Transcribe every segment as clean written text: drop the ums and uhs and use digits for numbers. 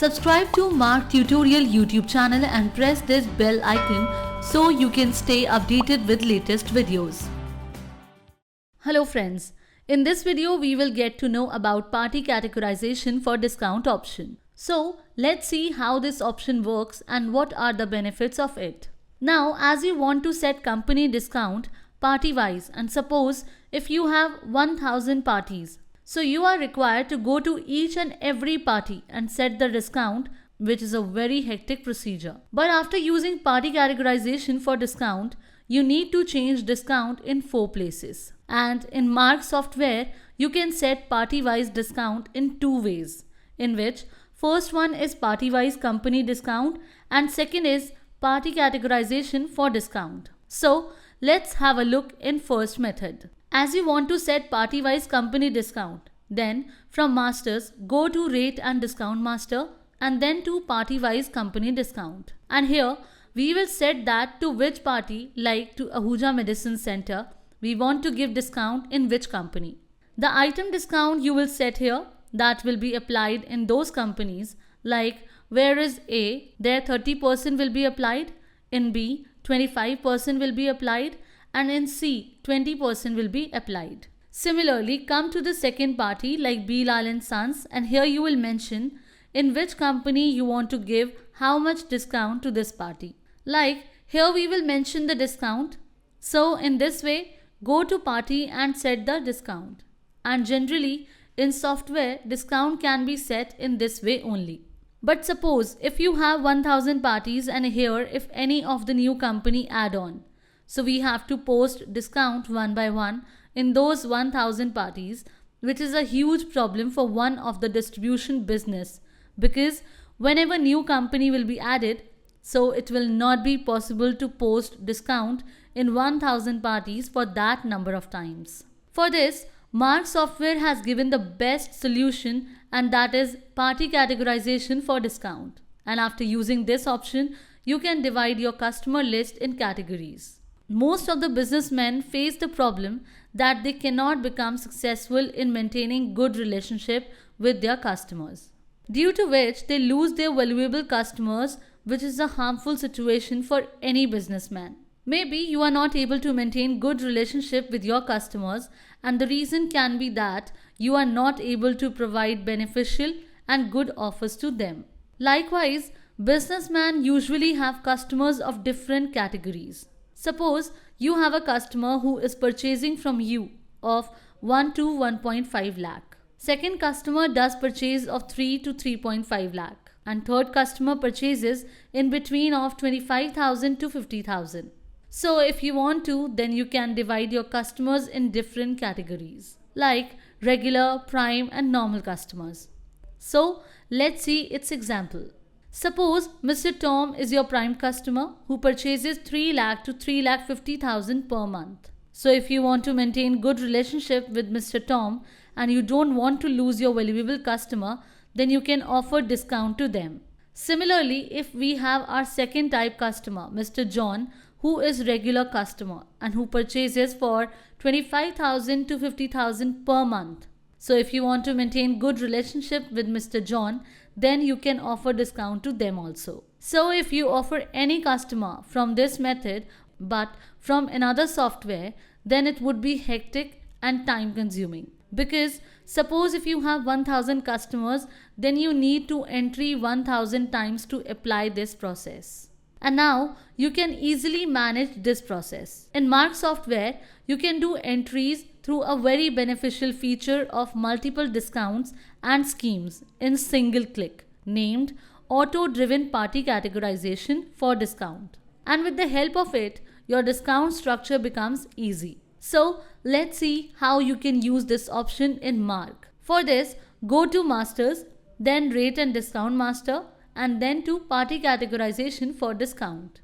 Subscribe to Mark Tutorial YouTube channel and press this bell icon so you can stay updated with latest videos. Hello friends, in this video we will get to know about party categorization for discount option. So let's see how this option works and what are the benefits of it. Now as you want to set company discount party wise, and suppose if you have 1000 parties, so you are required to go to each and every party and set the discount, which is a very hectic procedure. But after using party categorization for discount, you need to change discount in 4 places. And in Mark software, you can set party-wise discount in 2 ways, in which first one is party-wise company discount and second is party categorization for discount. So let's have a look in first method. As you want to set party-wise company discount, then from masters go to rate and discount master and then to party-wise company discount. And here we will set that to which party, like to Ahuja Medicine Center, we want to give discount in which company. The item discount you will set here that will be applied in those companies, like where is A, there 30% will be applied, in B 25% will be applied, and in C 20% will be applied. Similarly, come to the second party like B Lal & Sons, and here you will mention in which company you want to give how much discount to this party. Like here we will mention the discount. So in this way, go to party and set the discount. And generally in software, discount can be set in this way only. But suppose if you have 1000 parties and here if any of the new company add on, so we have to post discount one by one in those 1000 parties, which is a huge problem for one of the distribution business, because whenever new company will be added, so it will not be possible to post discount in 1000 parties for that number of times. For this, Mark software has given the best solution, and that is party categorization for discount. And after using this option, you can divide your customer list in categories. Most of the businessmen face the problem that they cannot become successful in maintaining good relationship with their customers, due to which they lose their valuable customers, which is a harmful situation for any businessman. Maybe you are not able to maintain good relationship with your customers, and the reason can be that you are not able to provide beneficial and good offers to them. Likewise, businessmen usually have customers of different categories. Suppose you have a customer who is purchasing from you of 1 to 1.5 lakh. Second customer does purchase of 3 to 3.5 lakh. And third customer purchases in between of 25,000 to 50,000. So if you want to, then you can divide your customers in different categories, like regular, prime and normal customers. So let's see its example. Suppose Mr. Tom is your prime customer who purchases 3 lakh to 3 lakh 50,000 per month. So if you want to maintain good relationship with Mr. Tom and you don't want to lose your valuable customer, then you can offer discount to them. Similarly, if we have our second type customer, Mr. John, who is regular customer and who purchases for 25,000 to 50,000 per month. So if you want to maintain good relationship with Mr. John, then you can offer discount to them also. So if you offer any customer from this method but from another software, then it would be hectic and time consuming. Because suppose if you have 1000 customers, then you need to enter 1000 times to apply this process. And now you can easily manage this process. In Mark software, you can do entries through a very beneficial feature of multiple discounts and schemes in single click, named auto-driven party categorization for discount. And with the help of it, your discount structure becomes easy. So let's see how you can use this option in Mark. For this, go to Masters, then Rate and Discount Master, and then to Party Categorization for discount.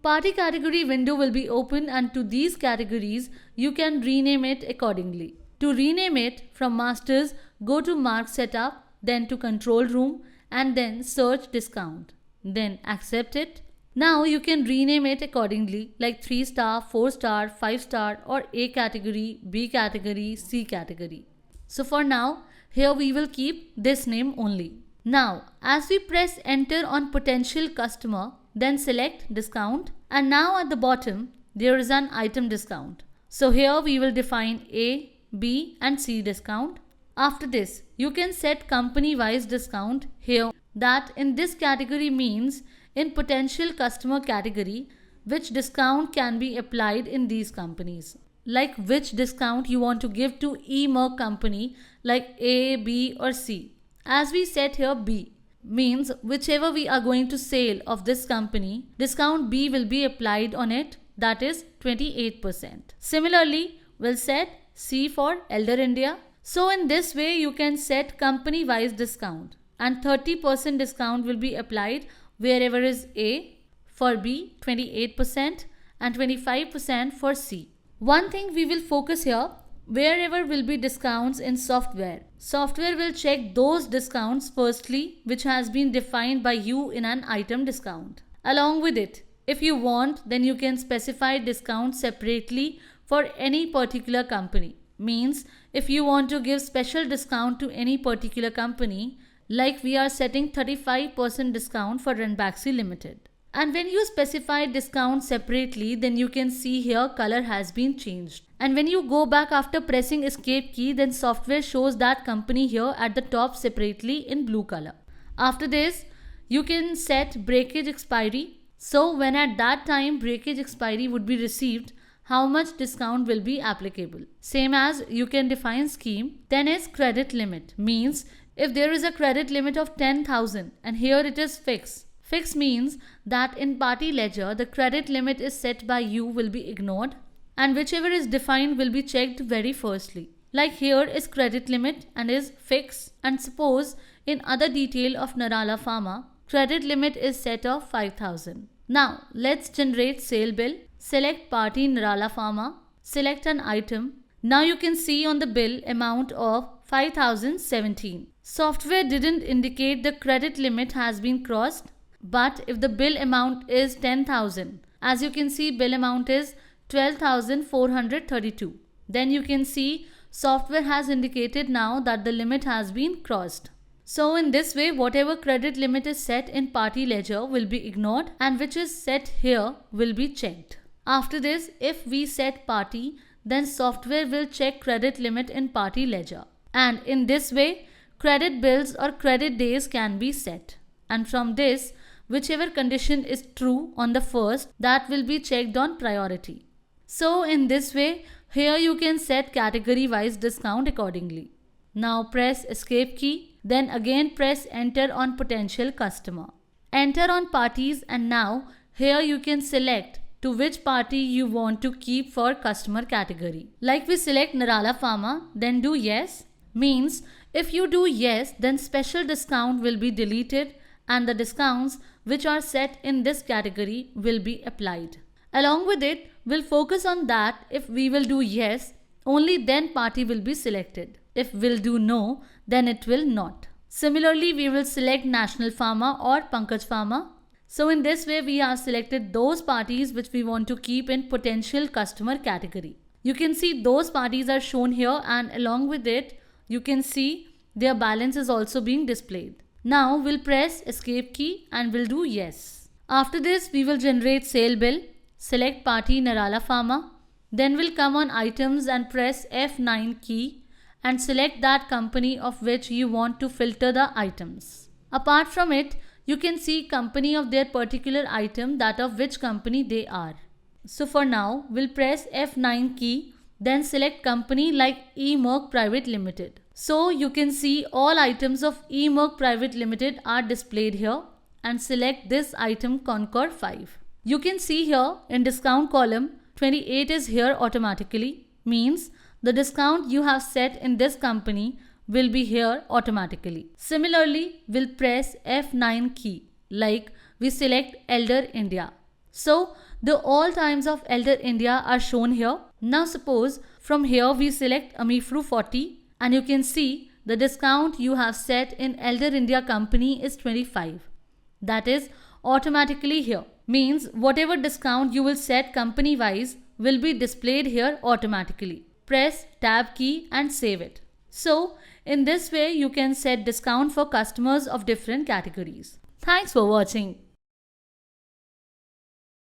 Party category window will be open, and to these categories, you can rename it accordingly. To rename it, from Masters, go to Mark Setup, then to Control Room, and then search Discount. Then accept it. Now you can rename it accordingly, like 3 star, 4 star, 5 star, or A category, B category, C category. So for now, here we will keep this name only. Now, as we press enter on potential customer, then select discount, and now at the bottom, there is an item discount. So here we will define A, B and C discount. After this, you can set company-wise discount here, that in this category means in potential customer category, which discount can be applied in these companies. Like which discount you want to give to eMerc company like A, B or C. As we set here B, means whichever we are going to sell of this company, discount B will be applied on it, that is 28%. Similarly, we'll set C for Elder India. So in this way, you can set company-wise discount and 30% discount will be applied wherever is A, for B 28% and 25% for C. One thing we will focus here, wherever will be discounts in software. Software will check those discounts firstly which has been defined by you in an item discount. Along with it, if you want, then you can specify discount separately for any particular company. Means if you want to give special discount to any particular company, like we are setting 35% discount for Ranbaxy Limited. And when you specify discount separately, then you can see here color has been changed. And when you go back after pressing escape key, then software shows that company here at the top separately in blue color. After this, you can set breakage expiry. So when at that time breakage expiry would be received, how much discount will be applicable. Same as you can define scheme. Then is credit limit. Means if there is a credit limit of 10,000 and here it is fixed. Fixed means that in party ledger, the credit limit is set by you will be ignored and whichever is defined will be checked very firstly. Like here is credit limit and is fixed, and suppose in other detail of Nirala Pharma, credit limit is set of 5,000. Now let's generate sale bill. Select party Nirala Pharma, select an item. Now you can see on the bill amount of 5,017. Software didn't indicate the credit limit has been crossed. But if the bill amount is 10,000, as you can see bill amount is 12,432. Then you can see software has indicated now that the limit has been crossed. So in this way, whatever credit limit is set in party ledger will be ignored and which is set here will be checked. After this, if we set party, then software will check credit limit in party ledger. And in this way, credit bills or credit days can be set. And from this, whichever condition is true on the first, that will be checked on priority. So in this way, here you can set category wise discount accordingly. Now press escape key, then again press enter on potential customer. Enter on parties, and now here you can select to which party you want to keep for customer category. Like we select Nirala Pharma, then do yes. Means if you do yes, then special discount will be deleted and the discounts which are set in this category will be applied. Along with it, we'll focus on that if we will do yes, only then party will be selected. If we'll do no, then it will not. Similarly, we will select National Pharma or Pankaj Pharma. So in this way, we have selected those parties which we want to keep in potential customer category. You can see those parties are shown here, and along with it, you can see their balance is also being displayed. Now we'll press escape key and we'll do yes. After this, we will generate sale bill, select party Nirala Pharma, then we'll come on items and press F9 key and select that company of which you want to filter the items. Apart from it, you can see company of their particular item, that of which company they are. So for now, we'll press F9 key, then select company like eMerc Private Limited. So you can see all items of eMerc Private Limited are displayed here, and select this item Concord 5. You can see here in discount column 28 is here automatically, means the discount you have set in this company will be here automatically. Similarly, we'll press F9 key, like we select Elder India. So the all times of Elder India are shown here. Now suppose from here we select Amifru 40, and you can see the discount you have set in Elder India company is 25. That is automatically here. Means whatever discount you will set company wise will be displayed here automatically. Press tab key and save it. So, in this way, you can set discount for customers of different categories. Thanks for watching.